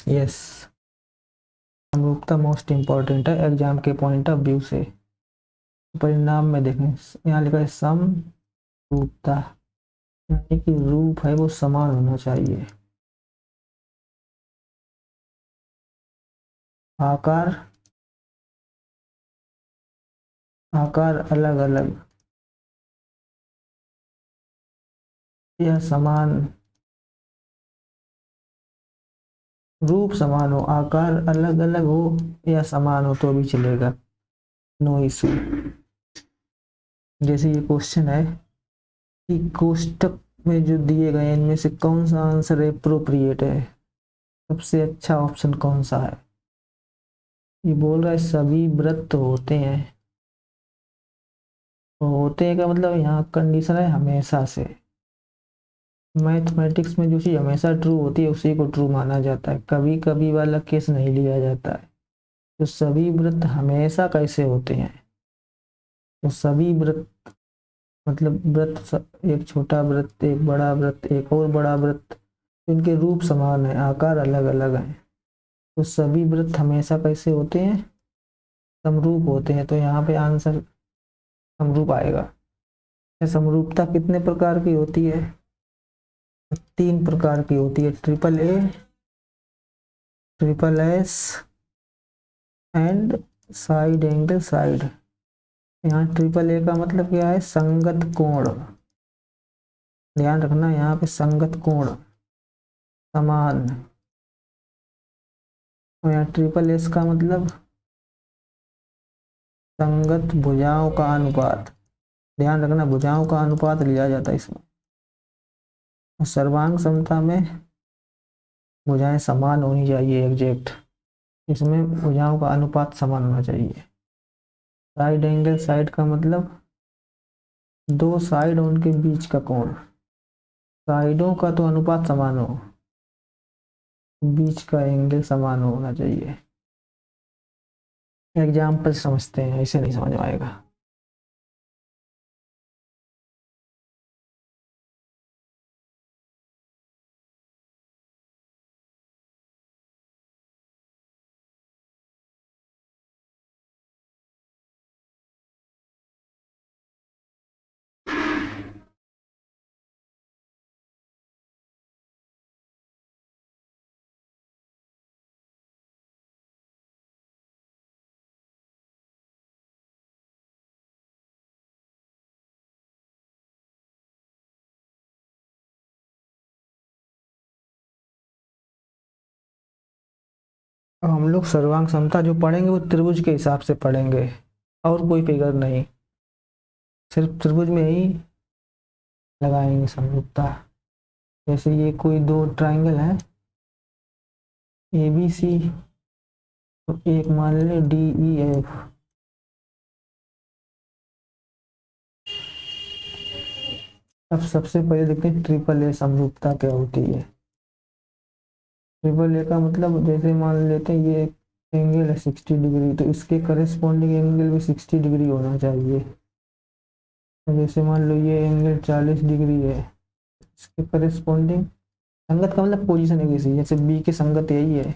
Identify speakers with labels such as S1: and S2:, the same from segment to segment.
S1: Yes, समरूपता most important है exam के पॉइंट ऑफ व्यू से। परिणाम में देखें, यहाँ लिखा है समरूपता, यानी कि रूप है वो समान होना चाहिए। आकार, आकार अलग अलग या समान, रूप समान हो, आकार अलग अलग हो या समान हो तो भी चलेगा, नो इशू। जैसे ये क्वेश्चन है कि कोष्टक में जो दिए गए इनमें से कौन सा आंसर एप्रोप्रिएट है, सबसे अच्छा ऑप्शन कौन सा है। ये बोल रहा है सभी व्रत होते हैं, तो होते हैं का मतलब यहाँ कंडीशन है हमेशा से। मैथमेटिक्स में जो चीज़ हमेशा ट्रू होती है उसी को ट्रू माना जाता है, कभी कभी वाला केस नहीं लिया जाता है। तो सभी व्रत हमेशा कैसे होते हैं, तो सभी व्रत मतलब एक छोटा व्रत, एक बड़ा व्रत, एक और बड़ा व्रत, इनके रूप समान है, आकार अलग अलग है, तो सभी व्रत हमेशा कैसे होते हैं, समरूप होते हैं। तो यहाँ पे आंसर समरूप आएगा। समरूपता कितने प्रकार की होती है, 3 प्रकार की होती है, triple A, triple S and side angle side. यहाँ ट्रिपल ए का मतलब क्या है, संगत कोण, ध्यान रखना यहाँ पे संगत कोण समान। और यहाँ ट्रिपल एस का मतलब संगत भुजाओं का अनुपात, ध्यान रखना भुजाओं का अनुपात लिया जाता है इसमें। और सर्वांग समता में भुजाएं समान होनी चाहिए एग्जैक्ट, इसमें भुजाओं का अनुपात समान होना चाहिए। साइड एंगल साइड का मतलब दो साइड उनके बीच का कोण, साइडों का तो अनुपात समान हो, बीच का एंगल समान होना चाहिए। एग्जाम्पल समझते हैं, ऐसे नहीं समझ में आएगा। अब हम लोग सर्वांग समता जो पढ़ेंगे वो त्रिभुज के हिसाब से पढ़ेंगे, और कोई फिगर नहीं, सिर्फ त्रिभुज में ही लगाएंगे समरूपता। जैसे ये कोई दो ट्राइंगल है ए बी सी, तो एक मान ले डी ई एफ। अब सबसे पहले देखते हैं ट्रिपल ए समरूपता क्या होती है। ट्रिपल ए का मतलब जैसे मान लेते हैं ये एंगल है 60 डिग्री, तो इसके करेस्पॉन्डिंग एंगल भी 60 डिग्री होना चाहिए। तो जैसे मान लो ये एंगल 40 डिग्री है, इसके करेस्पॉन्डिंग संगत का मतलब पोजीशन है किसी, जैसे बी की संगत यही है,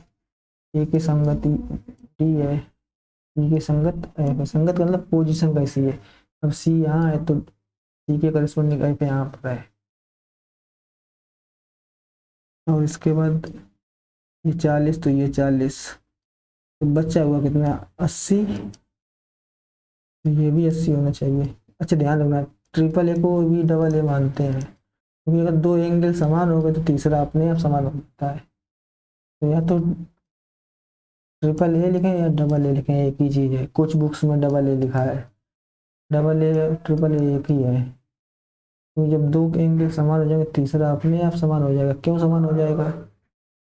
S1: ए की संगत डी है, सी की संगत एफ है, संगत का मतलब पोजीशन कैसी है। अब सी यहाँ है तो सी के करेस्पॉन्डिंग एफ यहाँ पर है। और इसके बाद ये 40 तो ये 40, तो बचा हुआ कितना 80, तो ये भी 80 होना चाहिए। अच्छा ध्यान रखना, ट्रिपल ए को भी डबल ए मानते हैं, क्योंकि अगर दो एंगल समान हो गए तो तीसरा अपने आप समान हो सकता है। तो या तो ट्रिपल ए लिखें या डबल ए लिखें, एक ही चीज़ है, कुछ बुक्स में डबल ए लिखा है, डबल ए ट्रिपल ए एक ही है। तो जब दो एंगल समान हो जाएंगे तीसरा अपने आप समान हो जाएगा। क्यों समान हो जाएगा,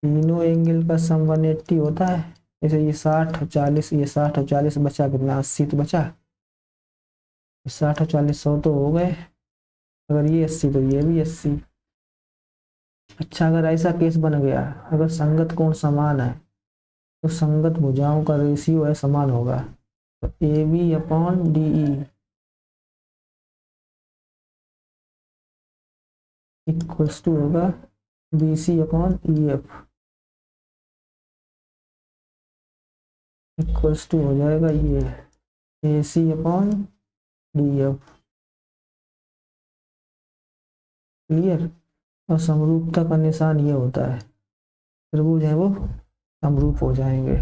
S1: तीनों एंगल का सम 180 होता है। जैसे ये 60 और 40, ये 60 और 40 बचा कितना 80, तो बचा 60 और 40 100 तो हो गए, अगर ये 80 तो ये भी 80। अच्छा अगर ऐसा केस बन गया, अगर संगत कोण समान है तो संगत भुजाओं का रेशियो है समान होगा, तो A B upon D E equals to होगा B C upon E F. Equals to हो जाएगा ये AC अपॉन DF। क्लियर। और समरूपता का निशान ये होता है, त्रिभुज है वो समरूप हो जाएंगे।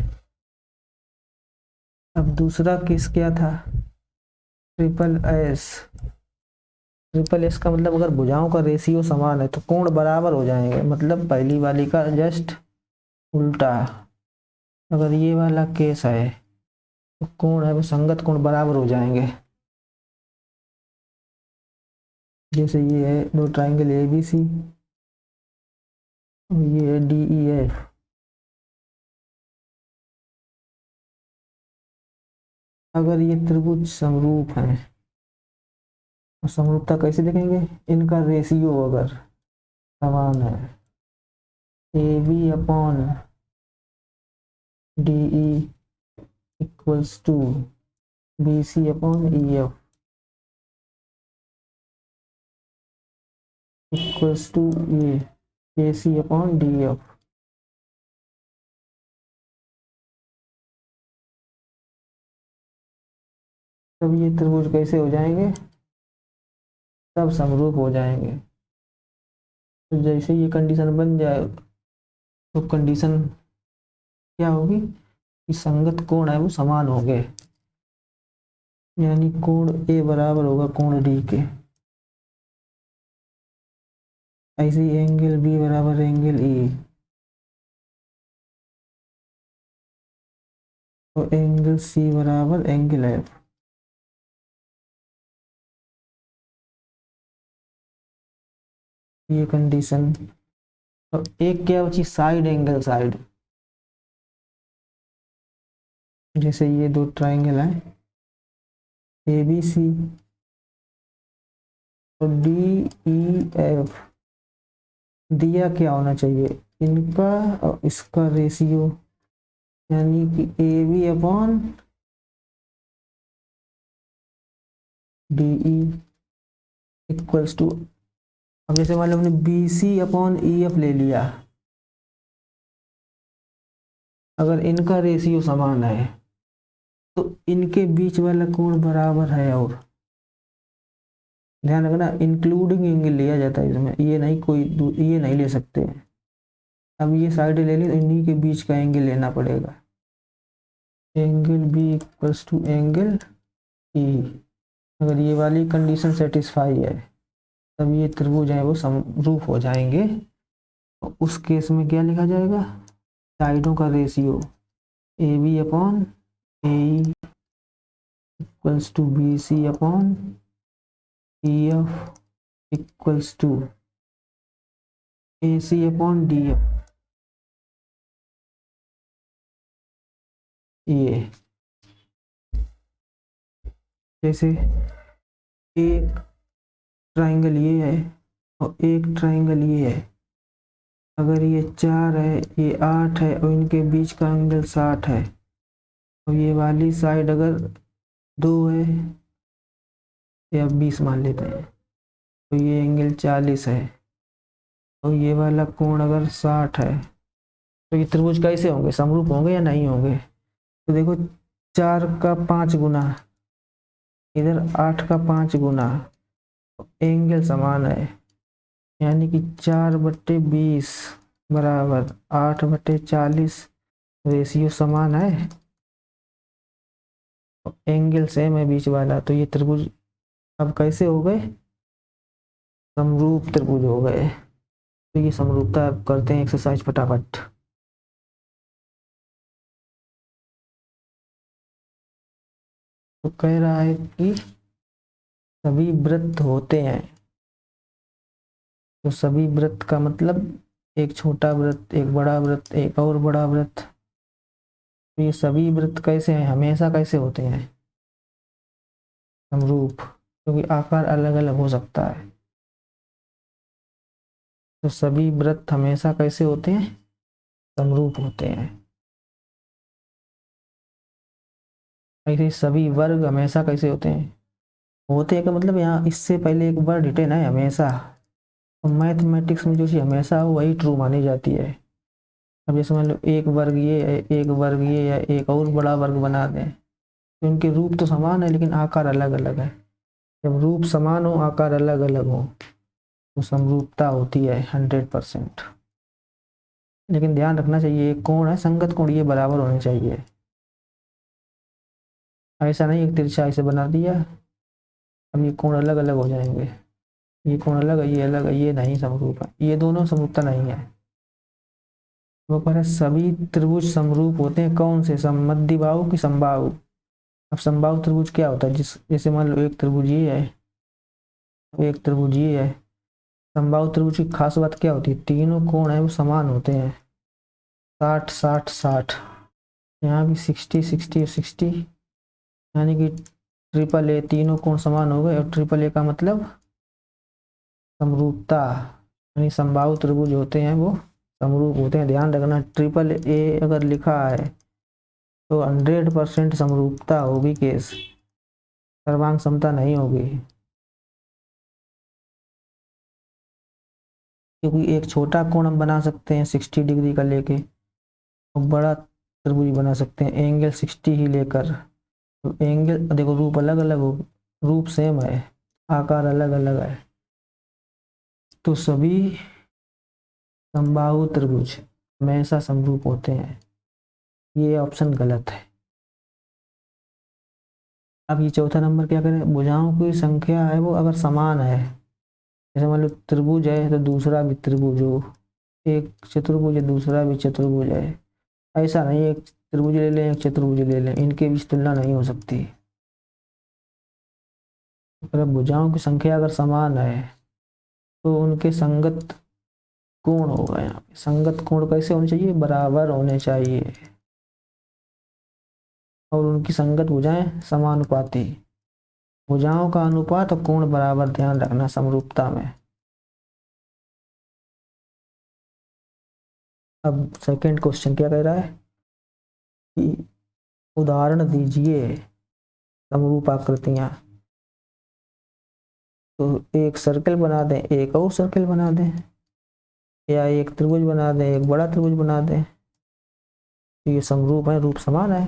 S1: अब दूसरा केस क्या था, ट्रिपल एस। ट्रिपल एस का मतलब अगर भुजाओं का रेशियो समान है तो कोण बराबर हो जाएंगे, मतलब पहली वाली का जस्ट उल्टा। अगर ये वाला केस है तो कोण है वो संगत कोण बराबर हो जाएंगे। जैसे ये है दो ट्राइंगल ABC और ये है DEF। अगर ये त्रिभुज समरूप है तो समरूपता कैसे देखेंगे, इनका रेशियो अगर समान है AB upon DE equals to BC upon EF equals to ये AC अपॉन DF। तब ये त्रिभुज कैसे हो जाएंगे, सब समरूप हो जाएंगे। तो जैसे ये कंडीशन बन जाए तो कंडीशन क्या होगी कि संगत कोण है वो समान होंगे, यानी कोण A बराबर होगा कोण D के। ऐसे ही एंगल B बराबर एंगल E और एंगल C बराबर एंगल F। ये कंडीशन। और एक क्या बची, साइड एंगल साइड। जैसे ये दो ट्राइंगल है ABC और DEF, दिया क्या होना चाहिए, इनका और इसका रेशियो, यानी कि AB upon DE equals to. अब जैसे मान लो हमने BC अपॉन EF ले लिया, अगर इनका रेशियो समान है तो इनके बीच वाला कोण बराबर है। और ध्यान रखना इंक्लूडिंग एंगल लिया जाता है इसमें, ये नहीं कोई ये नहीं ले सकते। अब ये साइड ले ली तो इन्हीं के बीच का एंगल लेना पड़ेगा, angle B equals to angle E। अगर ये वाली कंडीशन सेटिस्फाई है तब ये त्रिभुज है वो समरूप हो जाएंगे। तो उस केस में क्या लिखा जाएगा, साइडों का ratio AB upon AE equals to BC upon EF equals to AC upon DF। ये जैसे एक ट्राइंगल ये है और एक ट्राइंगल ये है, अगर ये 4 है ये 8 है और इनके बीच का एंगल 60 है, और ये वाली साइड अगर 2 है या 20 मान लेते हैं तो ये एंगल 40 है, और ये वाला कोण अगर 60 है, तो ये त्रिभुज कैसे होंगे, समरूप होंगे या नहीं होंगे। तो देखो 4 का 5 गुना, इधर 8 का 5 गुना, एंगल समान है, यानी कि 4/20 बराबर 8/40, रेशियो समान है, एंगल सेम है बीच वाला। तो ये त्रिभुज अब कैसे हो गए, समरूप त्रिभुज हो गए। तो ये समरूपता करते हैं एक्सरसाइज फटाफट। तो कह रहा है कि सभी वृत्त होते हैं, तो सभी वृत्त का मतलब एक छोटा वृत्त, एक बड़ा वृत्त, एक और बड़ा वृत्त। तो ये सभी वृत्त कैसे हैं, हमेशा कैसे होते हैं, समरूप, क्योंकि आकार अलग अलग हो सकता है। तो सभी वृत्त हमेशा कैसे होते हैं, समरूप होते हैं। ऐसे सभी वर्ग हमेशा कैसे होते हैं, होते हैं का मतलब यहाँ इससे पहले एक वर्ड रिटेन है हमेशा, और मैथमेटिक्स में जो चीज़ हमेशा हो वही ट्रू मानी जाती है। अब जैसे मान लो एक वर्ग ये है, एक वर्ग ये है, एक और बड़ा वर्ग बना दें, तो इनके रूप तो समान है लेकिन आकार अलग अलग है। जब रूप समान हो आकार अलग अलग हो तो समरूपता होती है 100%। लेकिन ध्यान रखना चाहिए एक कोण है संगत कोण, ये बराबर होने चाहिए। ऐसा नहीं एक तिरछा ऐसे बना दिया, अब ये कोण अलग अलग हो जाएंगे, ये कोण अलग है, ये अलग है, ये नहीं समरूप है, ये दोनों समरूपता नहीं है। वो कह रहे सभी त्रिभुज समरूप होते हैं कौन से, सममद्विबाहु की समबाहु। अब समबाहु त्रिभुज क्या होता है, जिस जैसे मान लो एक त्रिभुज ये है, एक त्रिभुज ये है। समबाहु त्रिभुज की खास बात क्या होती है, तीनों कोण है वो समान होते हैं, 60 60 60, यहाँ भी 60 60 और 60, यानी कि ट्रिपल ए, तीनों कोण समान हो गए। और ट्रिपल ए का मतलब समरूपता, यानी समबाहु त्रिभुज होते हैं वो समरूप होते हैं। ध्यान रखना ट्रिपल ए अगर लिखा है तो 100% समरूपता होगी, केस सर्वांग समता नहीं होगी। क्योंकि एक छोटा कोण हम बना सकते हैं 60 डिग्री का लेके, और बड़ा त्रिभुज बना सकते हैं एंगल 60 ही लेकर। तो एंगल देखो रूप अलग अलग हो, रूप सेम है, आकार अलग अलग है, तो सभी समबाहु त्रिभुज हमेशा समरूप होते हैं। ये ऑप्शन गलत है। अब ये चौथा नंबर क्या करें, भुजाओं की संख्या है वो अगर समान है, जैसे मान लो त्रिभुज है तो दूसरा भी त्रिभुज हो, एक चतुर्भुज है दूसरा भी चतुर्भुज है, ऐसा नहीं एक त्रिभुज ले लें एक चतुर्भुज ले लें, इनके बीच तुलना नहीं हो सकती। अगर भुजाओं की संख्या अगर समान है तो उनके संगत कोण होगा, यहाँ पे संगत कोण कैसे होने चाहिए, बराबर होने चाहिए, और उनकी संगत भुजाएं समानुपाती। भुजाओं का अनुपात और कोण बराबर, ध्यान रखना समरूपता में। अब सेकंड क्वेश्चन क्या कह रहा है कि उदाहरण दीजिए समरूप आकृतियां। तो एक सर्कल बना दें एक और सर्कल बना दें, या एक त्रिभुज बना दें एक बड़ा त्रिभुज बना दें, तो ये समरूप है, रूप समान है।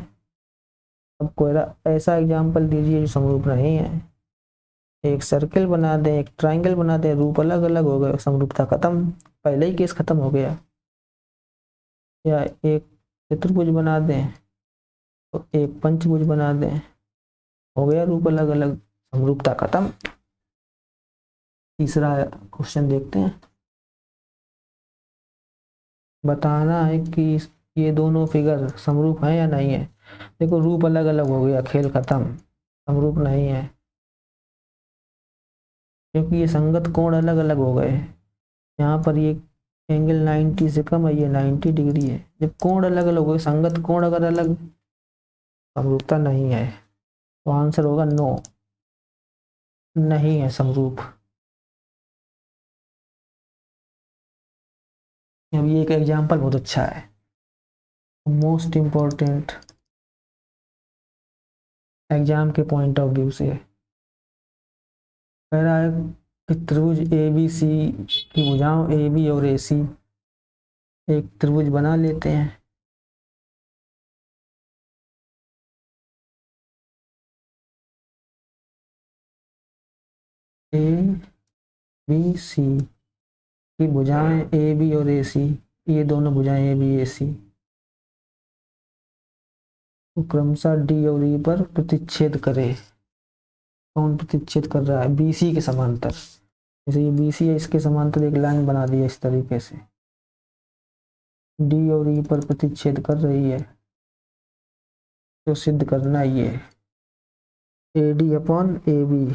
S1: अब कोई ऐसा एग्जाम्पल दीजिए जो समरूप नहीं है। एक सर्कल बना दें एक ट्राइंगल बना दें, रूप अलग अलग हो गए, समरूपता खत्म, पहले ही केस खत्म हो गया। या एक चतुर्भुज बना दें तो एक पंचभुज बना दें, हो गया रूप अलग अलग, समरूपता खत्म। तीसरा क्वेश्चन देखते हैं। बताना है कि ये दोनों फिगर समरूप हैं या नहीं है। देखो रूप अलग अलग हो गया, खेल खत्म, समरूप नहीं है, क्योंकि ये संगत कोण अलग अलग हो गए। यहाँ पर ये एंगल 90 से कम है, ये 90 डिग्री है। जब कोण अलग अलग हो गए, संगत कोण अगर अलग, समरूपता नहीं है, तो आंसर होगा नो, नहीं है समरूप। अब ये एक एग्जाम्पल बहुत अच्छा है, मोस्ट इम्पोर्टेंट एग्जाम के पॉइंट ऑफ व्यू से। कह रहा है कि त्रिभुज ए बी सी की भुजाओं ए बी और ए सी, एक त्रिभुज बना लेते हैं। ए बी सी की भुजाएं ए बी और ए सी, ये दोनों भुजाएं ए बी ए सी तो क्रमशः डी और ई पर प्रतिच्छेद करे। कौन प्रतिच्छेद कर रहा है, बी सी के समांतर। जैसे ये बी सी है, इसके समांतर एक लाइन बना दी है इस तरीके से, डी और ई पर प्रतिच्छेद कर रही है, तो सिद्ध करना ये A D upon A B.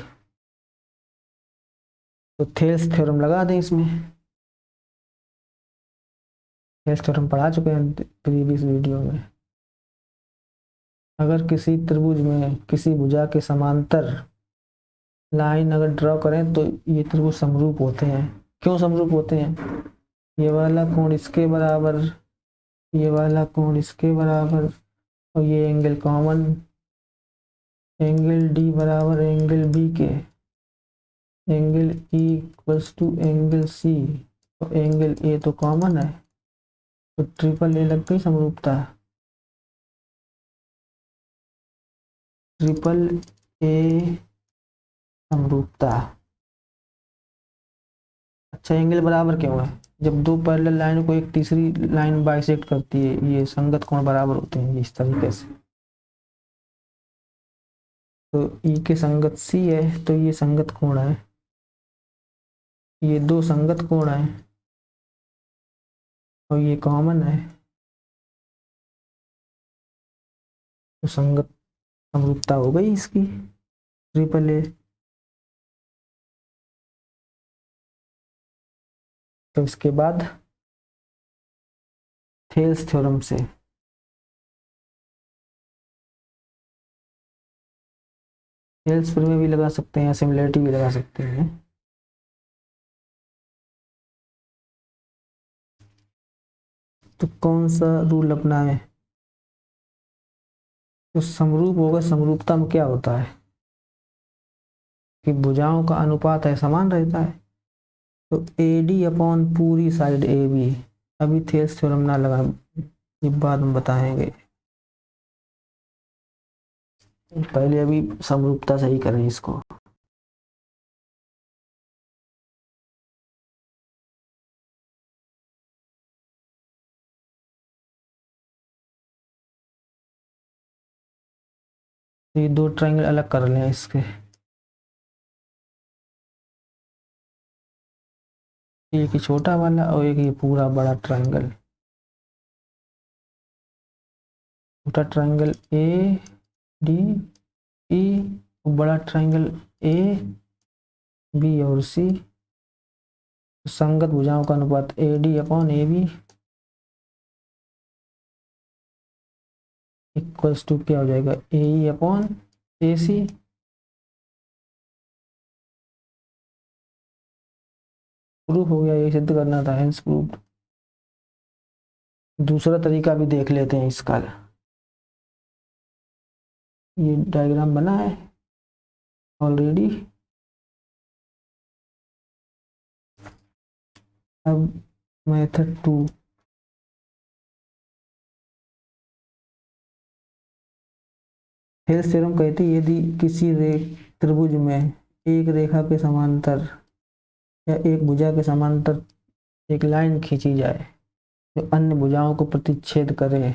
S1: तो थेल्स थ्योरम लगा दें इसमें, थेल्स थ्योरम पढ़ा चुके हैं प्रीवियस वीडियो में। अगर किसी त्रिभुज में किसी भुजा के समांतर लाइन अगर ड्रॉ करें तो ये त्रिभुज समरूप होते हैं। क्यों समरूप होते हैं, ये वाला कोण इसके बराबर, ये वाला कोण इसके बराबर, और ये एंगल कॉमन, एंगल डी बराबर एंगल बी के, angle E equals to angle C, और एंगल ए तो कॉमन है, तो ट्रिपल ए लग गई समरूपता, ट्रिपल ए समरूपता। अच्छा, एंगल बराबर क्यों है? जब दो पैरेलल लाइन को एक तीसरी लाइन बाइसेक्ट करती है, ये संगत कोण बराबर होते हैं इस तरीके से। तो ई के संगत सी है, तो ये संगत कोण है, ये दो संगत कोण है और ये कॉमन है, तो संगत समरूपता हो गई इसकी ट्रिपल ए। तो इसके बाद थेल्स थ्योरम से थेल्स प्रमेय भी लगा सकते हैं, सिमिलरिटी भी लगा सकते हैं। तो कौन सा रूल अपना है? तो समरूप होगा, समरूपता में क्या होता है कि भुजाओं का अनुपात है समान रहता है। तो ए डी अपॉन पूरी साइड ए बी, अभी थेल्स थ्योरम ना लगा, ये बाद में बताएंगे, पहले अभी समरूपता सही करें इसको। तो ये दो ट्रायंगल अलग कर लें इसके, एक ही छोटा वाला और एक ये पूरा बड़ा ट्रायंगल। छोटा ट्रायंगल ए डी ई, बड़ा ट्रायंगल ए बी और सी। संगत भुजाओं का अनुपात A D upon A B equals to क्या हो जाएगा, ए E upon A C. Proof हो गया, ये सिद्ध करना था, हेंस प्रूफ। दूसरा तरीका भी देख लेते हैं इसका। ये डायग्राम बना है ऑलरेडी। अब मेथड 2, हेल्स थ्योरम कहती है यदि किसी त्रिभुज में एक रेखा के समांतर या एक भुजा के समांतर एक लाइन खींची जाए जो अन्य भुजाओं को प्रतिच्छेद करे,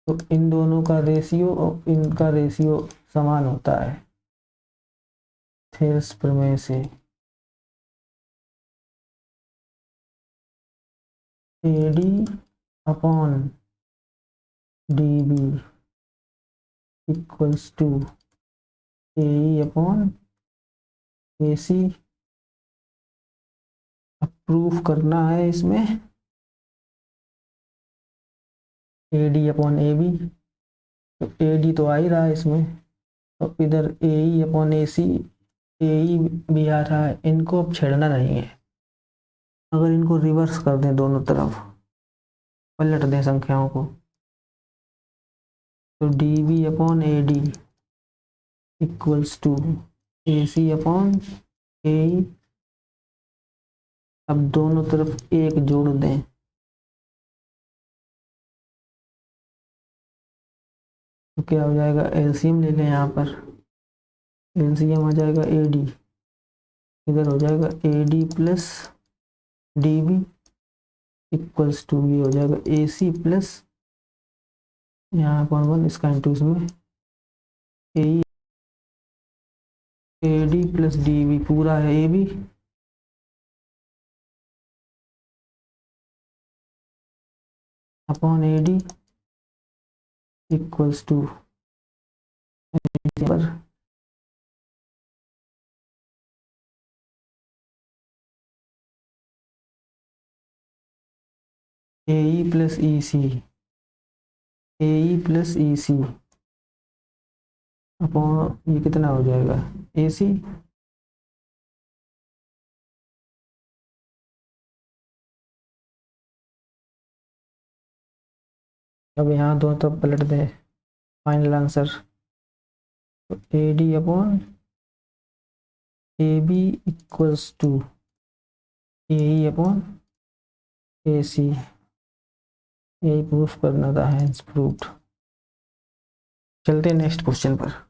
S1: तो इन दोनों का रेशियो और इनका रेशियो समान होता है थेल्स प्रमेय से। A D upon D B equals to A E upon A C. अब प्रूफ करना है इसमें A D upon A B, तो ए डी तो आ ही रहा है इसमें, तो इधर ए E upon A C, A ई भी आ रहा है, इनको अब छेड़ना नहीं है। अगर इनको रिवर्स कर दें, दोनों तरफ पलट दें संख्याओं को, तो D B upon A D equals to A C upon A E. अब दोनों तरफ एक जोड़ दें, तो क्या हो जाएगा, एलसीएम ले लें यहाँ पर, एलसीएम आ जाएगा ए डी, इधर हो जाएगा A D plus D B equals to, ये हो जाएगा ए सी प्लस यहाँ अपॉन 1, इसका इंटू इसमें A D plus D B पूरा है A B upon A D equals to पर A E plus E C, A E plus E C upon ये कितना हो जाएगा ए सी। अब यहाँ दोनों तरफ पलट दें, फाइनल आंसर तो A D upon A B equals to A E upon A C. यही प्रूफ करना था, हैंस प्रूव्ड। चलते हैं नेक्स्ट क्वेश्चन पर।